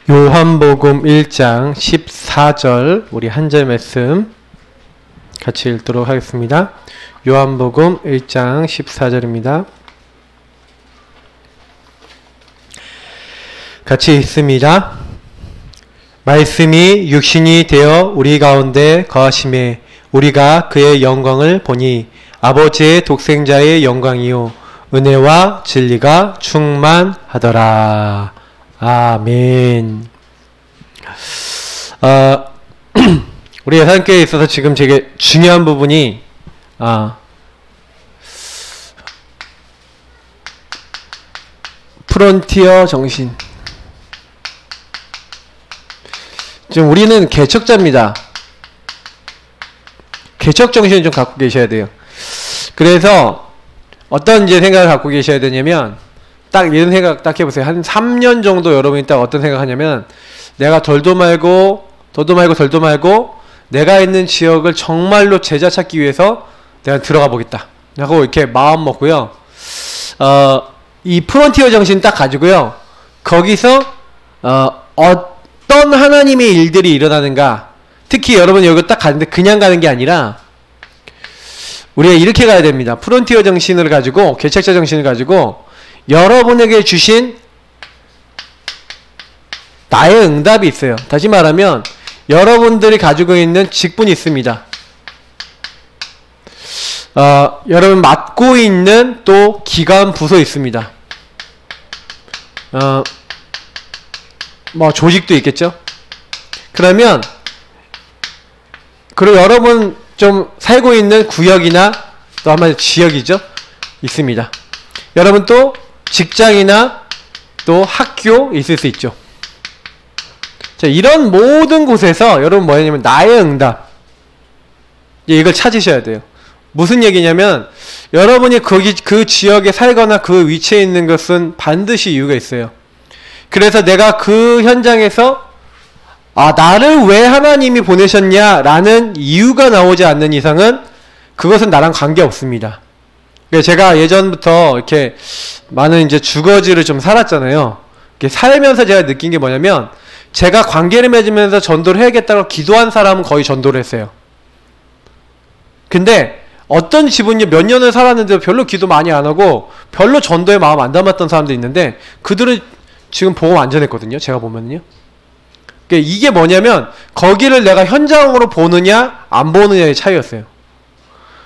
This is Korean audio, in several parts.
요한복음 1장 14절 우리 한 절 말씀 같이 읽도록 하겠습니다. 요한복음 1장 14절입니다. 같이 읽습니다. 말씀이 육신이 되어 우리 가운데 거하심에 우리가 그의 영광을 보니 아버지의 독생자의 영광이요 은혜와 진리가 충만하더라. 아멘. 우리 예산교회에 있어서 지금 되게 중요한 부분이 프론티어 정신. 지금 우리는 개척자입니다. 개척 정신을 좀 갖고 계셔야 돼요. 그래서 어떤 이제 생각을 갖고 계셔야 되냐면 딱 이런 생각 딱 해보세요. 한 3년 정도 여러분이 딱 어떤 생각 하냐면 내가 덜도 말고 내가 있는 지역을 정말로 제자 찾기 위해서 내가 들어가 보겠다 하고 이렇게 마음 먹고요. 이 프론티어 정신 딱 가지고요. 거기서 어떤 하나님의 일들이 일어나는가, 특히 여러분 여기 딱 가는데 그냥 가는 게 아니라 우리가 이렇게 가야 됩니다. 프론티어 정신을 가지고, 개척자 정신을 가지고 여러분에게 주신 나의 응답이 있어요. 다시 말하면 여러분들이 가지고 있는 직분이 있습니다. 여러분 맡고 있는 또 기관 부서 있습니다. 뭐 조직도 있겠죠. 그러면 그리고 여러분 좀 살고 있는 구역이나 또 한마디로 지역이죠. 있습니다. 여러분 또 직장이나 또 학교 있을 수 있죠. 자, 이런 모든 곳에서 여러분 뭐냐면 나의 응답, 이걸 찾으셔야 돼요. 무슨 얘기냐면 여러분이 거기 그 지역에 살거나 그 위치에 있는 것은 반드시 이유가 있어요. 그래서 내가 그 현장에서 나를 왜 하나님이 보내셨냐라는 이유가 나오지 않는 이상은 그것은 나랑 관계없습니다. 제가 예전부터 이렇게 많은 이제 주거지를 좀 살았잖아요. 이렇게 살면서 제가 느낀 게 뭐냐면 제가 관계를 맺으면서 전도를 해야겠다고 기도한 사람은 거의 전도를 했어요. 근데 어떤 지분이 몇 년을 살았는데 별로 기도 많이 안 하고 별로 전도에 마음 안 담았던 사람도 있는데 그들은 지금 복음 완전했거든요. 제가 보면요. 이게 뭐냐면 거기를 내가 현장으로 보느냐 안 보느냐의 차이였어요.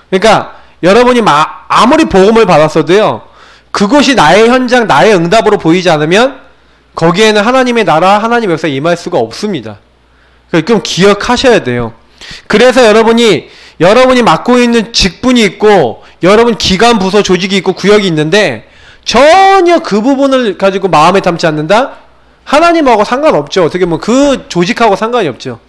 그러니까 여러분이 아무리 복음을 받았어도요, 그곳이 나의 현장, 나의 응답으로 보이지 않으면 거기에는 하나님의 나라, 하나님의 역사에 임할 수가 없습니다. 그럼 기억하셔야 돼요. 그래서 여러분이 맡고 있는 직분이 있고 여러분 기관, 부서, 조직이 있고 구역이 있는데 전혀 그 부분을 가지고 마음에 담지 않는다? 하나님하고 상관없죠. 어떻게 보면 그 조직하고 상관이 없죠.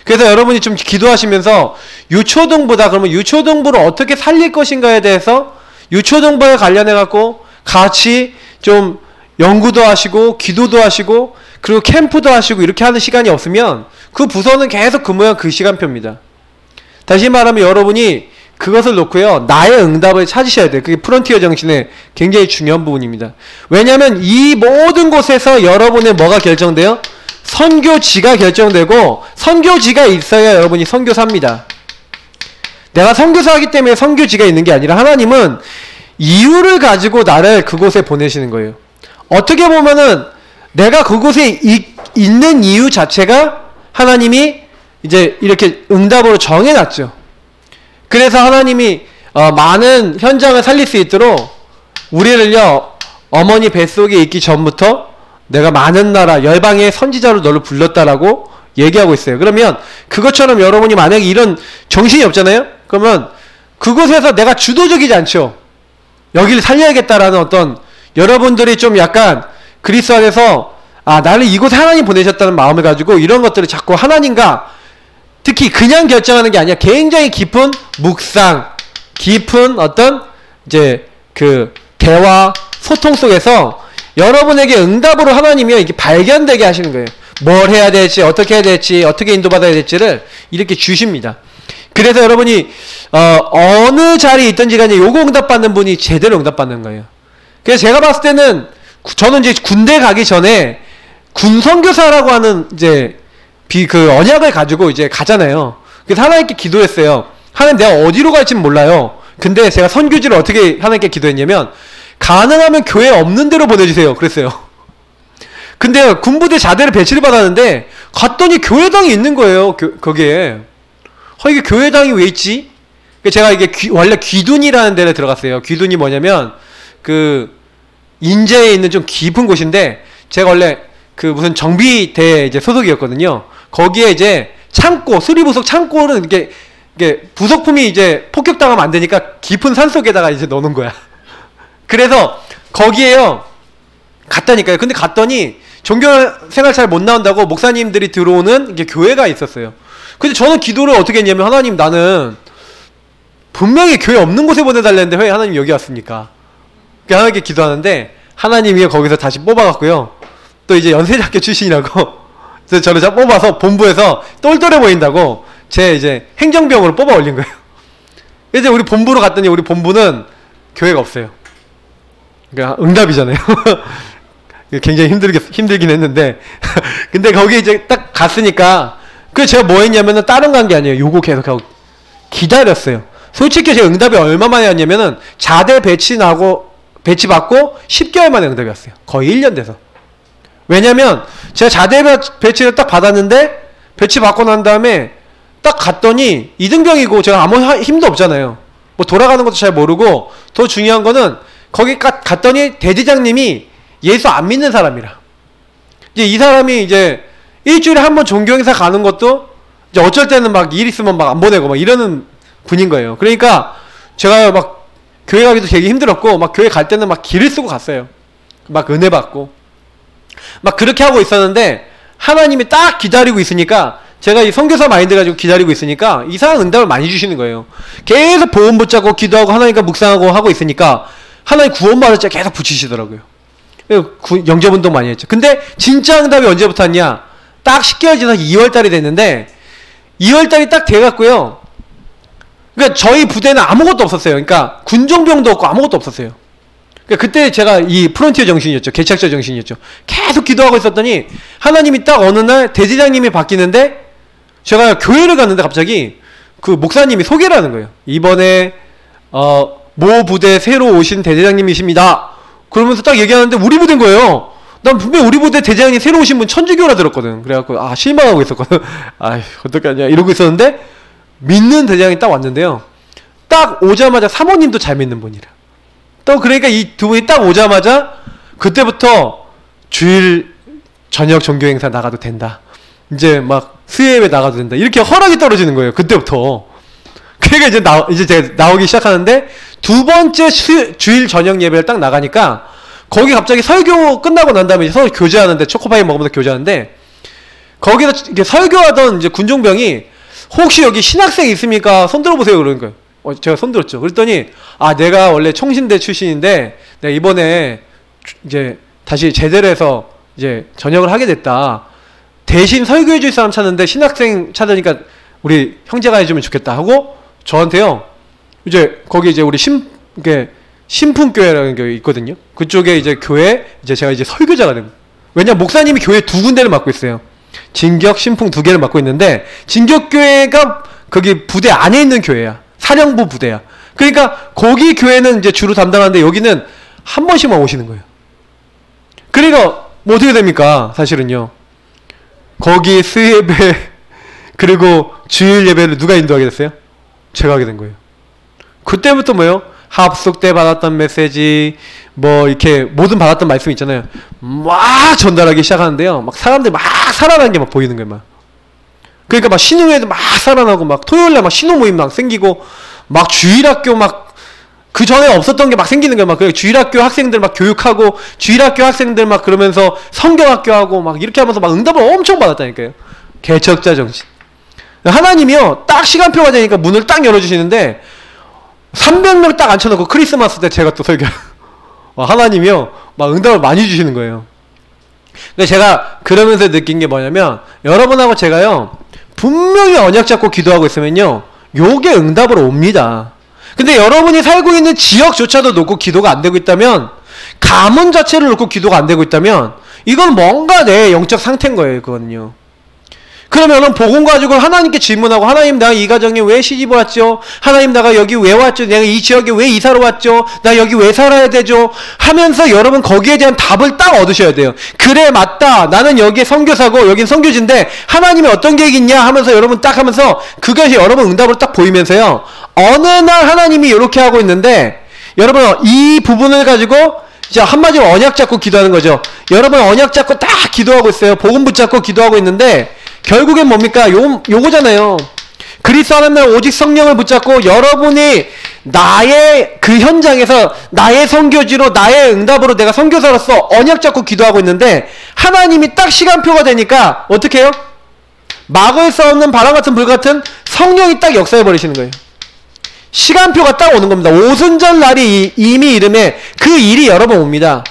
그래서 여러분이 좀 기도하시면서 유초등부다 그러면 유초등부를 어떻게 살릴 것인가에 대해서 유초등부에 관련해갖고 같이 좀 연구도 하시고 기도도 하시고 그리고 캠프도 하시고 이렇게 하는 시간이 없으면 그 부서는 계속 그 모양 그 시간표입니다. 다시 말하면 여러분이 그것을 놓고요, 나의 응답을 찾으셔야 돼요. 그게 프론티어 정신의 굉장히 중요한 부분입니다. 왜냐하면 이 모든 곳에서 여러분의 뭐가 결정돼요? 선교지가 결정되고 선교지가 있어야 여러분이 선교사입니다. 내가 선교사이기 때문에 선교지가 있는 게 아니라 하나님은 이유를 가지고 나를 그곳에 보내시는 거예요. 어떻게 보면은 내가 그곳에 있는 이유 자체가 하나님이 이제 이렇게 응답으로 정해놨죠. 그래서 하나님이 많은 현장을 살릴 수 있도록 우리를요, 어머니 뱃속에 있기 전부터 내가 많은 나라 열방의 선지자로 너를 불렀다라고 얘기하고 있어요. 그러면 그것처럼 여러분이 만약에 이런 정신이 없잖아요. 그러면 그곳에서 내가 주도적이지 않죠. 여기를 살려야겠다라는 어떤 여러분들이 좀 약간 그리스도 안에서 나를 이곳에 하나님 보내셨다는 마음을 가지고 이런 것들을 자꾸 하나님과 특히 그냥 결정하는 게 아니라 굉장히 깊은 묵상, 깊은 어떤 이제 그 대화, 소통 속에서 여러분에게 응답으로 하나님이 이렇게 발견되게 하시는 거예요. 뭘 해야 될지, 어떻게 해야 될지, 어떻게 인도받아야 될지를 이렇게 주십니다. 그래서 여러분이 어느 자리에 있든지 간에 요거 응답받는 분이 제대로 응답받는 거예요. 그래서 제가 봤을 때는 저는 이제 군대 가기 전에 군선교사라고 하는 이제 그 언약을 가지고 이제 가잖아요. 그래서 하나님께 기도했어요. 하나님 내가 어디로 갈지는 몰라요. 근데 제가 선교지를 어떻게 하나님께 기도했냐면 가능하면 교회 없는 데로 보내주세요. 그랬어요. 근데 군부대 자대를 배치를 받았는데 갔더니 교회당이 있는 거예요. 거기에. 이게 교회당이 왜 있지? 제가 이게 원래 귀둔이라는 데를 들어갔어요. 귀둔이 뭐냐면 그 인제에 있는 좀 깊은 곳인데 제가 원래 그 무슨 정비대 이제 소속이었거든요. 거기에 이제 창고, 수리부속 창고는 이게 부속품이 이제 폭격당하면 안 되니까 깊은 산 속에다가 이제 넣는 거야. 그래서 거기에요. 갔다니까요. 근데 갔더니 종교생활 잘 못 나온다고 목사님들이 들어오는 이게 교회가 있었어요. 근데 저는 기도를 어떻게 했냐면 하나님 나는 분명히 교회 없는 곳에 보내달랬는데 왜 하나님 여기 왔습니까? 하나님께 기도하는데 하나님이 거기서 다시 뽑아갖고요. 또 이제 연세대학교 출신이라고 그래서 저를 뽑아서 본부에서 똘똘해 보인다고 제 이제 행정병으로 뽑아 올린 거예요. 이제 우리 본부로 갔더니 우리 본부는 교회가 없어요. 그러니까 응답이잖아요. 굉장히 힘들긴 했는데 근데 거기 이제 딱 갔으니까 그래서 제가 뭐 했냐면은 다른 간 게 아니에요. 요거 계속 하고 기다렸어요. 솔직히 제가 응답이 얼마 만에 왔냐면은 자대 배치받고 10개월 만에 응답이 왔어요. 거의 1년 돼서. 왜냐면 제가 자대 배치를 딱 받았는데 배치 받고 난 다음에 딱 갔더니 이등병이고 제가 아무 힘도 없잖아요. 뭐 돌아가는 것도 잘 모르고 더 중요한 거는 거기 갔더니 대대장님이 예수 안 믿는 사람이라. 이제 이 사람이 이제 일주일에 한 번 종교행사 가는 것도 이제 어쩔 때는 막 일 있으면 막 안 보내고 막 이러는 분인 거예요. 그러니까 제가 막 교회 가기도 되게 힘들었고 막 교회 갈 때는 막 길을 쓰고 갔어요. 막 은혜 받고 막 그렇게 하고 있었는데 하나님이 딱 기다리고 있으니까 제가 이 선교사 마인드 가지고 기다리고 있으니까 이상한 응답을 많이 주시는 거예요. 계속 보험 붙잡고 기도하고 하나님과 묵상하고 하고 있으니까 하나님 구원 받을 때 계속 붙이시더라고요. 영접운동 많이 했죠. 근데 진짜 응답이 언제부터 왔냐? 딱 10개월 지나서 2월달이 됐는데 2월달이 딱 돼갖고요. 그러니까 저희 부대는 아무것도 없었어요. 그러니까 군종병도 없고 아무것도 없었어요. 그러니까 그때 제가 이 프론티어 정신이었죠. 개척자 정신이었죠. 계속 기도하고 있었더니 하나님이 딱 어느 날 대지장님이 바뀌는데 제가 교회를 갔는데 갑자기 그 목사님이 소개를 하는 거예요. 이번에 모 부대 새로 오신 대대장님이십니다. 그러면서 딱 얘기하는데 우리 부대인 거예요. 난 분명히 우리 부대 대장님 새로 오신 분 천주교라 들었거든. 그래갖고 실망하고 있었거든. 아휴 어떡하냐 이러고 있었는데 믿는 대장이 딱 왔는데요. 딱 오자마자 사모님도 잘 믿는 분이라. 또 그러니까 이 두 분이 딱 오자마자 그때부터 주일 저녁 종교 행사 나가도 된다. 이제 막 수요예배 나가도 된다. 이렇게 허락이 떨어지는 거예요. 그때부터. 그러니까 이제 제가 나오기 시작하는데 두 번째 주일 저녁 예배를 딱 나가니까 거기 갑자기 설교 끝나고 난 다음에 서로 교제하는데 초코파이 먹으면서 교제하는데 거기서 이렇게 설교하던 이제 군종병이 혹시 여기 신학생 있습니까? 손 들어보세요. 그러는 거예요. 제가 손 들었죠. 그랬더니 내가 원래 총신대 출신인데 내가 이번에 이제 다시 제대로 해서 이제 전역을 하게 됐다. 대신 설교해 줄 사람 찾는데 신학생 찾으니까 우리 형제가 해주면 좋겠다 하고 저한테요. 이제 거기 이제 우리 신풍교회라는 게 있거든요. 그쪽에 이제 교회 이제 제가 이제 설교자가 됩니다. 왜냐 목사님이 교회 두 군데를 맡고 있어요. 진격, 신풍 두 개를 맡고 있는데 진격교회가 거기 부대 안에 있는 교회야. 사령부 부대야. 그러니까 거기 교회는 이제 주로 담당하는데 여기는 한 번씩만 오시는 거예요. 그러니까 뭐 어떻게 됩니까? 사실은요. 거기 수예배 그리고 주일 예배를 누가 인도하게 됐어요? 제가 하게 된 거예요. 그때부터 뭐예요? 합숙 때 받았던 메시지 뭐 이렇게 모든 받았던 말씀 있잖아요. 막 전달하기 시작하는데요. 막 사람들이 막 살아나는 게 막 보이는 거예요. 막. 그러니까 막 신흥회도 막 살아나고 막 토요일날 막 신호 모임 막 생기고 막 주일학교 막 그 전에 없었던 게 막 생기는 거예요. 막 주일학교 학생들 막 교육하고 주일학교 학생들 막 그러면서 성경학교 하고 막 이렇게 하면서 막 응답을 엄청 받았다니까요. 개척자 정신. 하나님이요 딱 시간표가 되니까 문을 딱 열어주시는데 300명 딱 앉혀놓고 크리스마스 때 제가 또 설교 하나님이요 막 응답을 많이 주시는 거예요. 근데 제가 그러면서 느낀 게 뭐냐면 여러분하고 제가요 분명히 언약 잡고 기도하고 있으면요 요게 응답으로 옵니다. 근데 여러분이 살고 있는 지역조차도 놓고 기도가 안 되고 있다면 가문 자체를 놓고 기도가 안 되고 있다면 이건 뭔가 내 영적 상태인 거예요. 그거는요. 그러면은 복음 가지고 하나님께 질문하고, 하나님 나 이 가정에 왜 시집 왔죠? 하나님 내가 여기 왜 왔죠? 내가 이 지역에 왜 이사로 왔죠? 나 여기 왜 살아야 되죠? 하면서 여러분 거기에 대한 답을 딱 얻으셔야 돼요. 그래 맞다. 나는 여기에 선교사고 여긴 선교지인데 하나님이 어떤 계획이 있냐 하면서 여러분 딱 하면서 그것이 여러분 응답으로 딱 보이면서요. 어느 날 하나님이 이렇게 하고 있는데 여러분 이 부분을 가지고 이제 한마디로 언약 잡고 기도하는 거죠. 여러분 언약 잡고 딱 기도하고 있어요. 복음 붙잡고 기도하고 있는데 결국엔 뭡니까? 요거잖아요. 그리스도 하나님의 오직 성령을 붙잡고 여러분이 나의 그 현장에서 나의 선교지로 나의 응답으로 내가 선교사로서 언약 잡고 기도하고 있는데 하나님이 딱 시간표가 되니까 어떻게 해요? 막을 수 없는 바람 같은 불 같은 성령이 딱 역사해 버리시는 거예요. 시간표가 딱 오는 겁니다. 오순절 날이 이미 이름에 그 일이 여러 번 옵니다.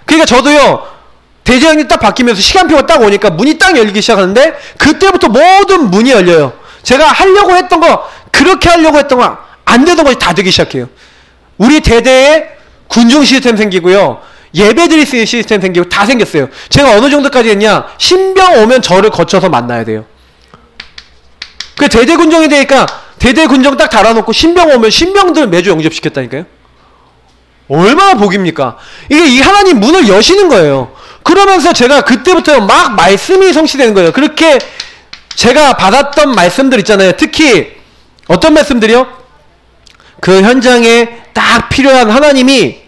그러니까 저도요. 대제형이 딱 바뀌면서 시간표가 딱 오니까 문이 딱 열리기 시작하는데 그때부터 모든 문이 열려요. 제가 하려고 했던 거, 그렇게 하려고 했던 거 안 되던 것이 다 되기 시작해요. 우리 대대에 군중 시스템 생기고요. 예배드릴 수 있는 시스템 생기고 다 생겼어요. 제가 어느 정도까지 했냐? 신병 오면 저를 거쳐서 만나야 돼요. 그 대대 군정이 되니까 대대 군정 딱 달아놓고 신병 오면 신병들 매주 영접시켰다니까요. 얼마나 복입니까? 이게 이 하나님 문을 여시는 거예요. 그러면서 제가 그때부터 막 말씀이 성취되는 거예요. 그렇게 제가 받았던 말씀들 있잖아요. 특히 어떤 말씀들이요? 그 현장에 딱 필요한 하나님이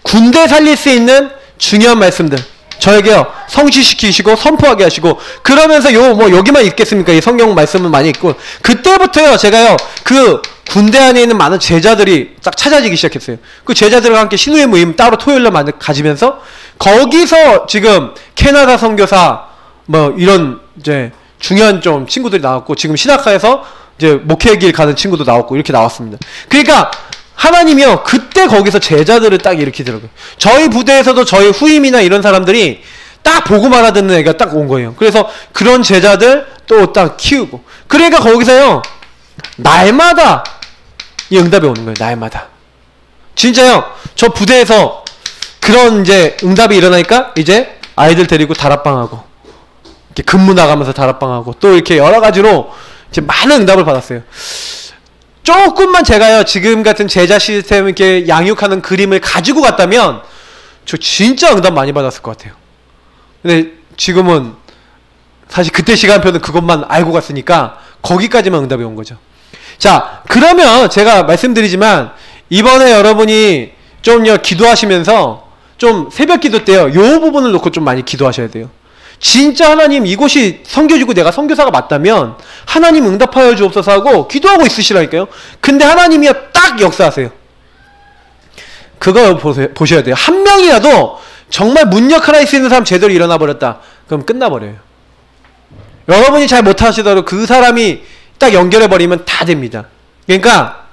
군대 살릴 수 있는 중요한 말씀들 저에게요 성취시키시고 선포하게 하시고 그러면서 여기만 있겠습니까? 이 성경 말씀은 많이 있고 그때부터요 제가요 그 군대 안에 있는 많은 제자들이 딱 찾아지기 시작했어요. 그 제자들과 함께 신우의 모임 따로 토요일날 가지면서 거기서 지금 캐나다 선교사 이런 이제 중요한 좀 친구들이 나왔고 지금 신학과에서 이제 목회의 길 가는 친구도 나왔고 이렇게 나왔습니다. 그러니까 하나님이요 그때 거기서 제자들을 딱 일으키더라고요. 저희 부대에서도 저희 후임이나 이런 사람들이 딱 복음 알아듣는 애가 딱 온 거예요. 그래서 그런 제자들 또 딱 키우고 그러니까 거기서요 날마다 이 응답이 오는 거예요. 날마다 진짜요. 저 부대에서 그런 이제 응답이 일어나니까 이제 아이들 데리고 다락방하고 이렇게 근무 나가면서 다락방하고 또 이렇게 여러 가지로 이제 많은 응답을 받았어요. 조금만 제가요 지금 같은 제자 시스템 이렇게 양육하는 그림을 가지고 갔다면 저 진짜 응답 많이 받았을 것 같아요. 근데 지금은 사실 그때 시간표는 그것만 알고 갔으니까 거기까지만 응답이 온 거죠. 자 그러면 제가 말씀드리지만 이번에 여러분이 좀요 기도하시면서 좀 새벽 기도 때요 요 부분을 놓고 좀 많이 기도하셔야 돼요. 진짜 하나님 이곳이 선교지고 내가 선교사가 맞다면 하나님 응답하여 주옵소서 하고 기도하고 있으시라니까요. 근데 하나님이요 딱 역사하세요. 그거 보셔야 돼요. 한 명이라도 정말 문역 하나 있는 사람 제대로 일어나 버렸다. 그럼 끝나버려요. 여러분이 잘 못하시더라도 그 사람이 딱 연결해버리면 다 됩니다. 그러니까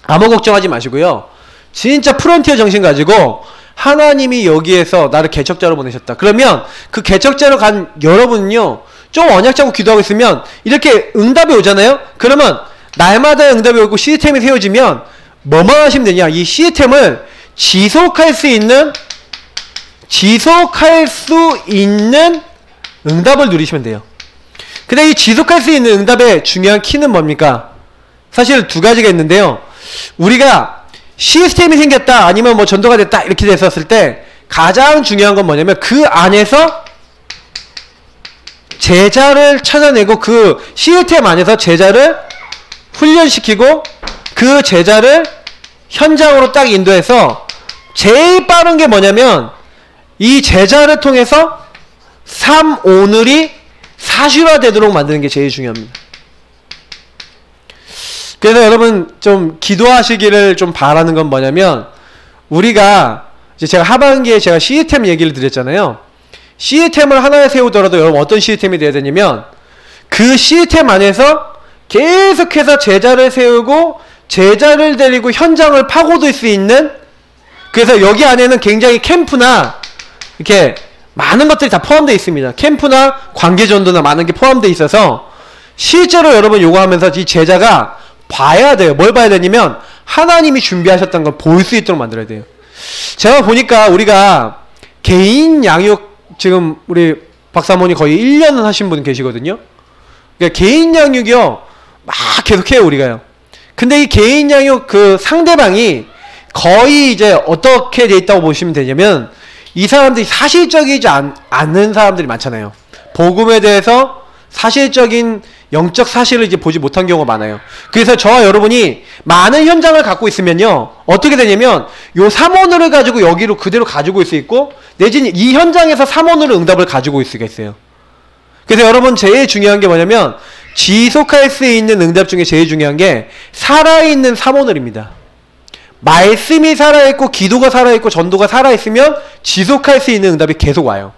아무 걱정하지 마시고요. 진짜 프론티어 정신 가지고 하나님이 여기에서 나를 개척자로 보내셨다. 그러면 그 개척자로 간 여러분은요 좀 언약 잡고 기도하고 있으면 이렇게 응답이 오잖아요. 그러면 날마다 응답이 오고 시스템이 세워지면 뭐만 하시면 되냐, 이 시스템을 지속할 수 있는 응답을 누리시면 돼요. 근데 이 지속할 수 있는 응답의 중요한 키는 뭡니까? 사실 두 가지가 있는데요. 우리가 시스템이 생겼다 아니면 뭐 전도가 됐다 이렇게 됐었을 때 가장 중요한 건 뭐냐면 그 안에서 제자를 찾아내고 그 시스템 안에서 제자를 훈련시키고 그 제자를 현장으로 딱 인도해서 제일 빠른 게 뭐냐면 이 제자를 통해서 오늘이 사실화되도록 만드는 게 제일 중요합니다. 그래서 여러분 좀 기도하시기를 좀 바라는 건 뭐냐면 우리가 이제 제가 하반기에 제가 시스템 얘기를 드렸잖아요. 시스템을 하나 세우더라도 여러분 어떤 시스템이 돼야 되냐면 그 시스템 안에서 계속해서 제자를 세우고 제자를 데리고 현장을 파고들 수 있는, 그래서 여기 안에는 굉장히 캠프나 이렇게 많은 것들이 다 포함되어 있습니다. 캠프나 관계전도나 많은 게 포함되어 있어서 실제로 여러분 요거 하면서 이 제자가 봐야 돼요. 뭘 봐야 되냐면 하나님이 준비하셨던 걸 볼 수 있도록 만들어야 돼요. 제가 보니까 우리가 개인 양육 지금 우리 박사모님 거의 1년은 하신 분 계시거든요. 그러니까 개인 양육이요 막 계속해요 우리가요. 근데 이 개인 양육 그 상대방이 거의 이제 어떻게 돼 있다고 보시면 되냐면 이 사람들이 사실적이지 않는 사람들이 많잖아요. 복음에 대해서 사실적인 영적 사실을 이제 보지 못한 경우가 많아요. 그래서 저와 여러분이 많은 현장을 갖고 있으면요 어떻게 되냐면 요 삼원을 가지고 여기로 그대로 가지고 있을 수 있고 내지는 이 현장에서 삼원으로 응답을 가지고 있을 수가 있어요. 그래서 여러분 제일 중요한 게 뭐냐면 지속할 수 있는 응답 중에 제일 중요한 게 살아있는 삼원을입니다. 말씀이 살아있고 기도가 살아있고 전도가 살아있으면 지속할 수 있는 응답이 계속 와요.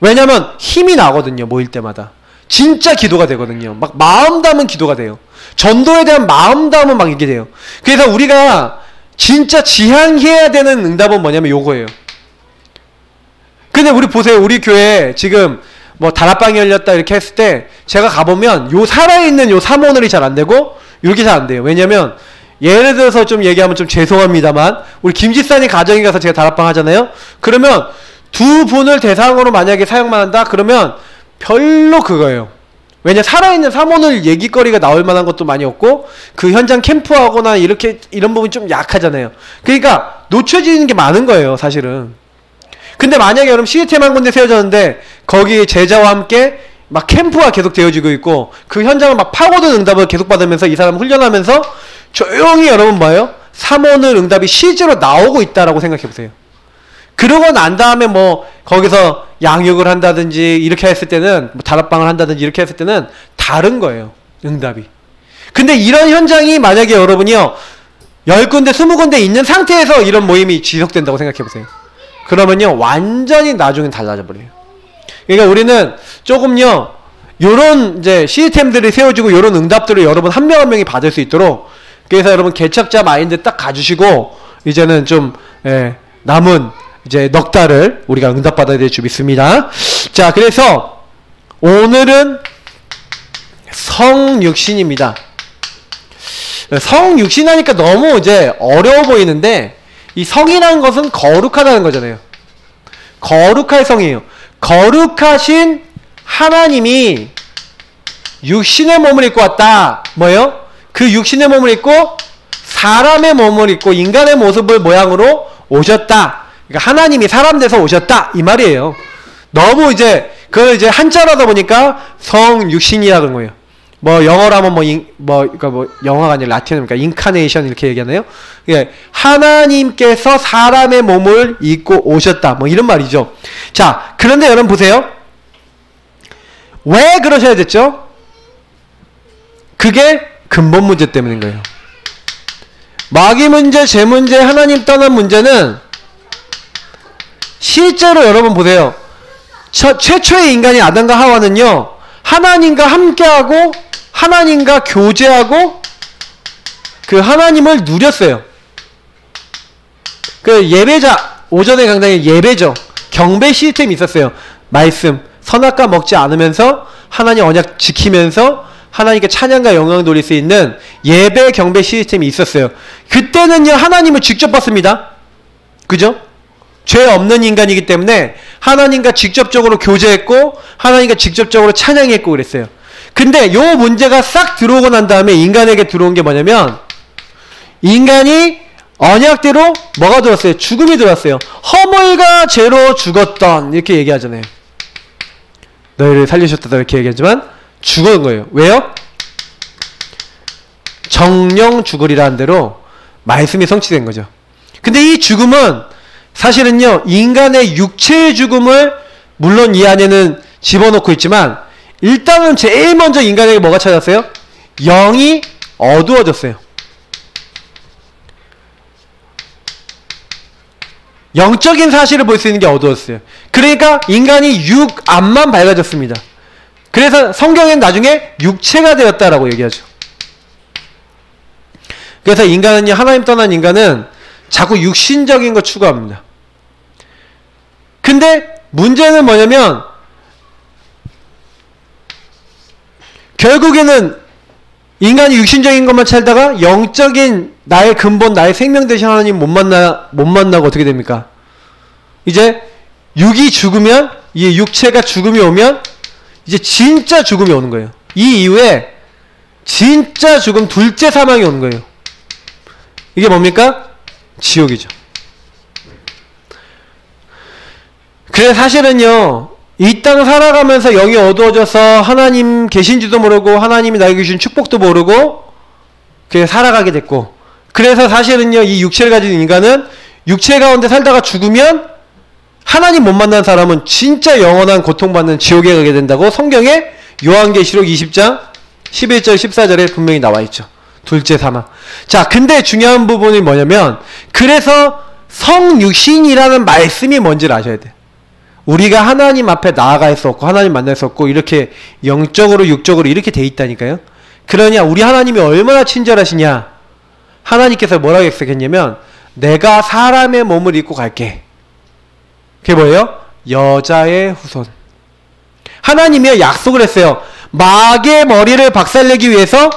왜냐면 힘이 나거든요. 모일 때마다 진짜 기도가 되거든요. 막 마음 담은 기도가 돼요. 전도에 대한 마음 담은 막 이게 돼요. 그래서 우리가 진짜 지향해야 되는 응답은 뭐냐면 요거예요. 근데 우리 보세요. 우리 교회 지금 뭐 다락방이 열렸다 이렇게 했을 때 제가 가보면 요 살아있는 요 삼원을이 잘 안 되고 이렇게 잘 안 돼요. 왜냐면 예를 들어서 좀 얘기하면 좀 죄송합니다만 우리 김지사님 가정에 가서 제가 다락방 하잖아요. 그러면 두 분을 대상으로 만약에 사용만 한다 그러면 별로 그거예요. 왜냐 살아있는 삼원을 얘기거리가 나올 만한 것도 많이 없고 그 현장 캠프하거나 이렇게 이런 부분이 좀 약하잖아요. 그러니까 놓쳐지는 게 많은 거예요 사실은. 근데 만약에 여러분 시스템 한 군데 세워졌는데 거기 제자와 함께 막 캠프가 계속 되어지고 있고 그 현장을 막 파고든 응답을 계속 받으면서 이 사람 훈련하면서 조용히 여러분 뭐예요? 삼원을 응답이 실제로 나오고 있다라고 생각해 보세요. 그러고 난 다음에 뭐 거기서 양육을 한다든지 이렇게 했을 때는 뭐 다락방을 한다든지 이렇게 했을 때는 다른 거예요. 응답이. 근데 이런 현장이 만약에 여러분이요 10군데 20군데 있는 상태에서 이런 모임이 지속된다고 생각해 보세요. 그러면요 완전히 나중엔 달라져 버려요. 그러니까 우리는 조금요 요런 이제 시스템들이 세워지고 요런 응답들을 여러분 한 명 한 명이 받을 수 있도록 그래서 여러분 개척자 마인드 딱 가주시고 이제는 좀 남은 이제 넉 달을 우리가 응답받아야 될 줄 믿습니다. 자 그래서 오늘은 성육신입니다. 성육신 하니까 너무 이제 어려워 보이는데 이 성이라는 것은 거룩하다는 거잖아요. 거룩할 성이에요. 거룩하신 하나님이 육신의 몸을 입고 왔다. 뭐예요? 그 육신의 몸을 입고 사람의 몸을 입고 인간의 모습을 모양으로 오셨다. 그러니까 하나님이 사람 돼서 오셨다. 이 말이에요. 너무 이제 그걸 이제 한자로 하다 보니까 성육신이라는 거예요. 뭐 영어로 하면 그러니까 영어가 아니라 라틴어니까 인카네이션 이렇게 얘기하나요? 예, 하나님께서 사람의 몸을 입고 오셨다. 뭐 이런 말이죠. 자, 그런데 여러분 보세요. 왜 그러셔야 됐죠? 그게 근본 문제 때문인 거예요. 마귀 문제, 죄 문제, 하나님 떠난 문제는 실제로 여러분 보세요. 최초의 인간이 아담과 하와는요. 하나님과 함께하고 하나님과 교제하고 그 하나님을 누렸어요. 그 예배자 오전에 강당에 예배죠. 경배 시스템이 있었어요. 말씀 선악과 먹지 않으면서 하나님 언약 지키면서 하나님께 찬양과 영광 돌릴 수 있는 예배 경배 시스템이 있었어요. 그때는요 하나님을 직접 봤습니다. 그죠? 죄 없는 인간이기 때문에 하나님과 직접적으로 교제했고 하나님과 직접적으로 찬양했고 그랬어요. 근데 요 문제가 싹 들어오고 난 다음에 인간에게 들어온 게 뭐냐면 인간이 언약대로 뭐가 들었어요? 죽음이 들었어요. 허물과 죄로 죽었던 이렇게 얘기하잖아요. 너희를 살리셨다 이렇게 얘기하지만 죽은 거예요. 왜요? 정령 죽으리라는 대로 말씀이 성취된 거죠. 근데 이 죽음은 사실은요 인간의 육체의 죽음을 물론 이 안에는 집어넣고 있지만 일단은 제일 먼저 인간에게 뭐가 찾았어요? 영이 어두워졌어요. 영적인 사실을 볼 수 있는 게 어두웠어요. 그러니까 인간이 육안만 밝아졌습니다. 그래서 성경엔 나중에 육체가 되었다라고 얘기하죠. 그래서 인간은요 하나님 떠난 인간은 자꾸 육신적인 거 추구합니다. 근데 문제는 뭐냐면 결국에는 인간이 육신적인 것만 찾다가 영적인 나의 근본 나의 생명 되신 하나님 못 만나고 어떻게 됩니까? 이제 육이 죽으면, 이 육체가 죽음이 오면 이제 진짜 죽음이 오는 거예요. 이 이후에 진짜 죽음, 둘째 사망이 오는 거예요. 이게 뭡니까? 지옥이죠. 그래서 사실은요, 이 땅 살아가면서 영이 어두워져서 하나님 계신지도 모르고 하나님이 나에게 주신 축복도 모르고 그렇게 살아가게 됐고, 그래서 사실은요, 이 육체를 가진 인간은 육체 가운데 살다가 죽으면 하나님 못 만난 사람은 진짜 영원한 고통받는 지옥에 가게 된다고 성경에 요한계시록 20장 11절 14절에 분명히 나와 있죠. 둘째 사망. 자, 근데 중요한 부분이 뭐냐면, 그래서 성육신이라는 말씀이 뭔지를 아셔야 돼요. 우리가 하나님 앞에 나아갈 수 없고 하나님 만날 수 없고 이렇게 영적으로 육적으로 이렇게 돼 있다니까요. 그러냐, 우리 하나님이 얼마나 친절하시냐. 하나님께서 뭐라고 했겠냐면, 내가 사람의 몸을 입고 갈게. 그게 뭐예요? 여자의 후손. 하나님이 약속을 했어요. 마귀의 머리를 박살내기 위해서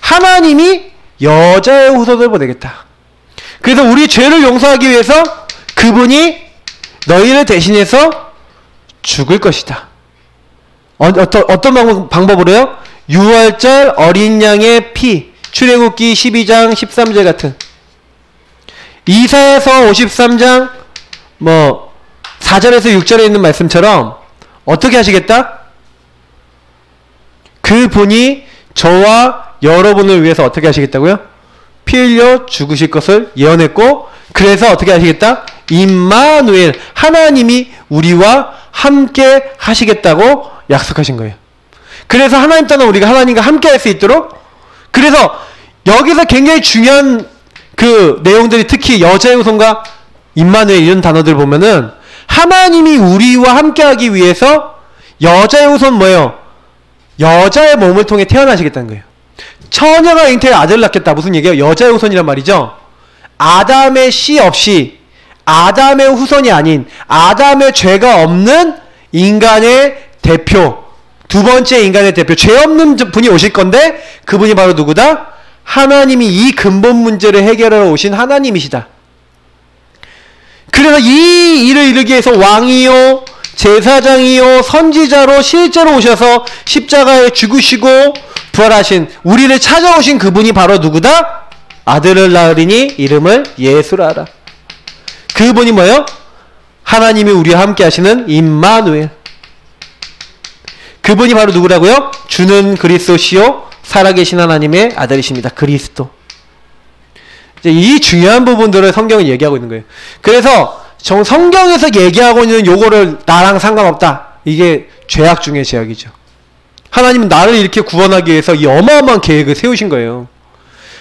하나님이 여자의 후손을 보내겠다. 그래서 우리 죄를 용서하기 위해서 그분이 너희를 대신해서 죽을 것이다. 어떤 방법으로요? 유월절 어린 양의 피, 출애굽기 12장 13절 같은, 이사야서 53장 4절에서 6절에 있는 말씀처럼 어떻게 하시겠다? 그분이 저와 여러분을 위해서 어떻게 하시겠다고요? 피 흘려 죽으실 것을 예언했고, 그래서 어떻게 하시겠다? 임마누엘, 하나님이 우리와 함께 하시겠다고 약속하신 거예요. 그래서 하나님 떠나 우리가 하나님과 함께 할 수 있도록, 그래서 여기서 굉장히 중요한 그 내용들이, 특히 여자의 후손과 임마누엘 이런 단어들 보면은 하나님이 우리와 함께 하기 위해서 여자의 후손 뭐예요? 여자의 몸을 통해 태어나시겠다는 거예요. 처녀가 잉태해 아들을 낳겠다. 무슨 얘기예요? 여자의 후손이란 말이죠. 아담의 씨 없이, 아담의 후손이 아닌, 아담의 죄가 없는 인간의 대표, 두 번째 인간의 대표, 죄 없는 분이 오실 건데, 그분이 바로 누구다? 하나님이 이 근본 문제를 해결하러 오신 하나님이시다. 그래서 이 일을 이루기 위해서 왕이요, 제사장이요, 선지자로 실제로 오셔서 십자가에 죽으시고 부활하신, 우리를 찾아오신 그분이 바로 누구다? 아들을 낳으리니 이름을 예수라 하라. 그분이 뭐예요? 하나님이 우리와 함께 하시는 임마누엘. 그분이 바로 누구라고요? 주는 그리스도시요 살아계신 하나님의 아들이십니다. 그리스도. 이제 이 중요한 부분들을 성경은 얘기하고 있는 거예요. 그래서 성경에서 얘기하고 있는 요거를 나랑 상관없다, 이게 죄악 중에 죄악이죠. 하나님은 나를 이렇게 구원하기 위해서 이 어마어마한 계획을 세우신 거예요.